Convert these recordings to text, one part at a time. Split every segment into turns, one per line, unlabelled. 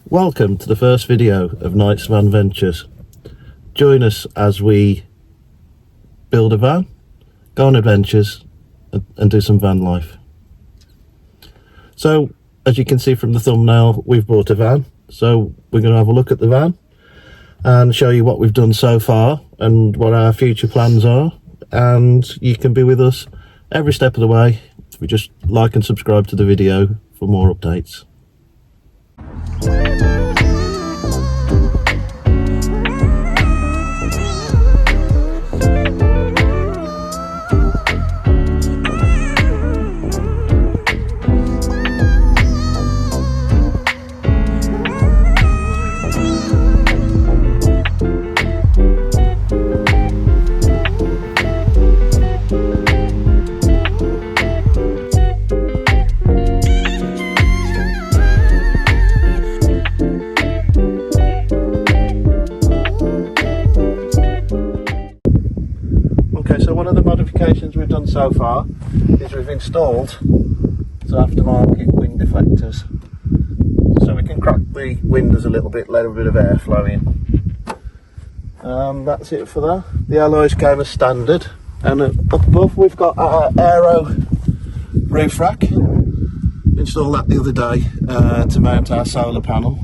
Welcome to the first video of KnightsVanVentures. Join us as we build a van, go on adventures and do some van life. So as you can see from the thumbnail, we've bought a van, so we're going to have a look at the van and show you what we've done so far and what our future plans are, and you can be with us every step of the way. We just like and subscribe to the video for more updates. So one of the modifications we've done so far is we've installed some aftermarket wing deflectors, so we can crack the windows a little bit, let a bit of airflow in. That's it for that. The alloys came as standard, and up above we've got our aero roof rack. Installed that the other day to mount our solar panel,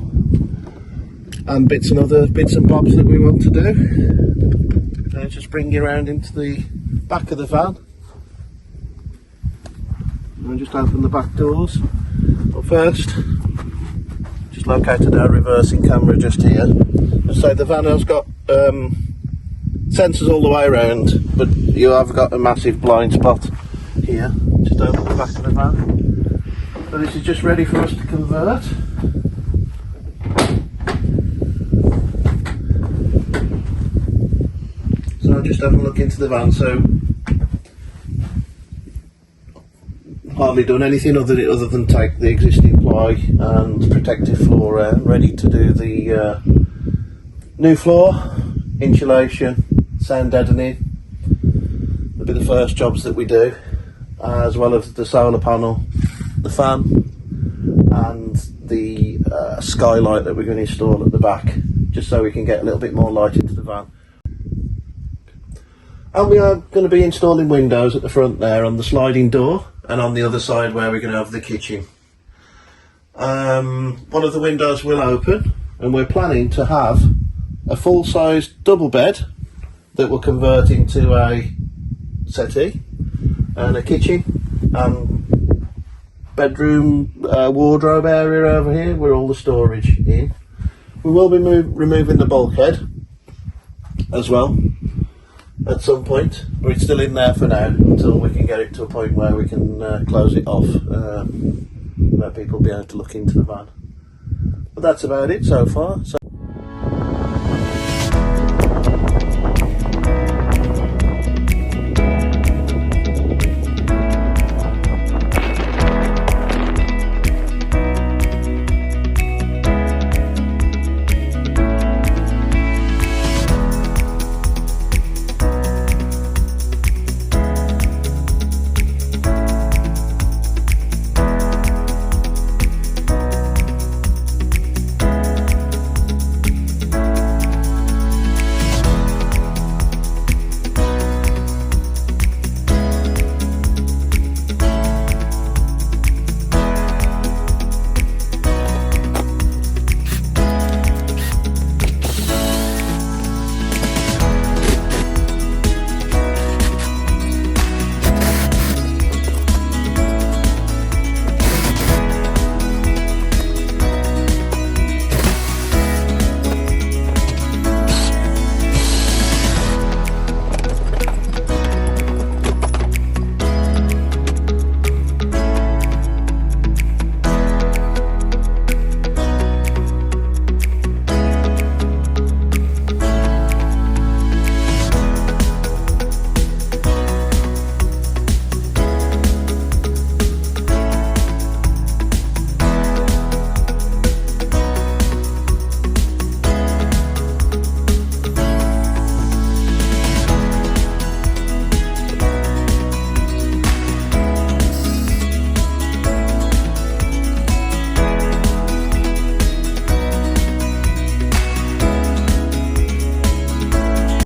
and other bits and bobs that we want to do. Just bring you around into the back of the van and just open the back doors. But first, just located our reversing camera just here. So the van has got sensors all the way around, but you have got a massive blind spot here. Just open the back of the van. So this is just ready for us to convert. So I'll just have a look into the van. So hardly done anything other than take the existing ply and protective floor out, ready to do the new floor, insulation, sound deadening. That'll be the first jobs that we do, as well as the solar panel, the fan and the skylight that we're going to install at the back, just so we can get a little bit more light into the van. And we are going to be installing windows at the front there on the sliding door, and on the other side where we're going to have the kitchen. One of the windows will open, and we're planning to have a full-size double bed that will convert into a settee, and a kitchen and bedroom wardrobe area over here where all the storage in. We will be removing the bulkhead as well at some point, but it's still in there for now until we can get it to a point where we can close it off, where people will be able to look into the van. But that's about it so far. So